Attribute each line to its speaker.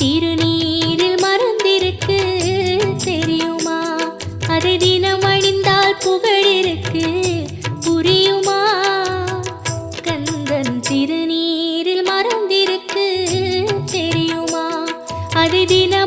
Speaker 1: திருநீரில் மறந்திருக்கு தெரியுமா? அதை தினம் அணிந்தால் புகழிருக்கு புரியுமா? கந்தன் திருநீரில் மறந்திருக்கு தெரியுமா? அதை தினம்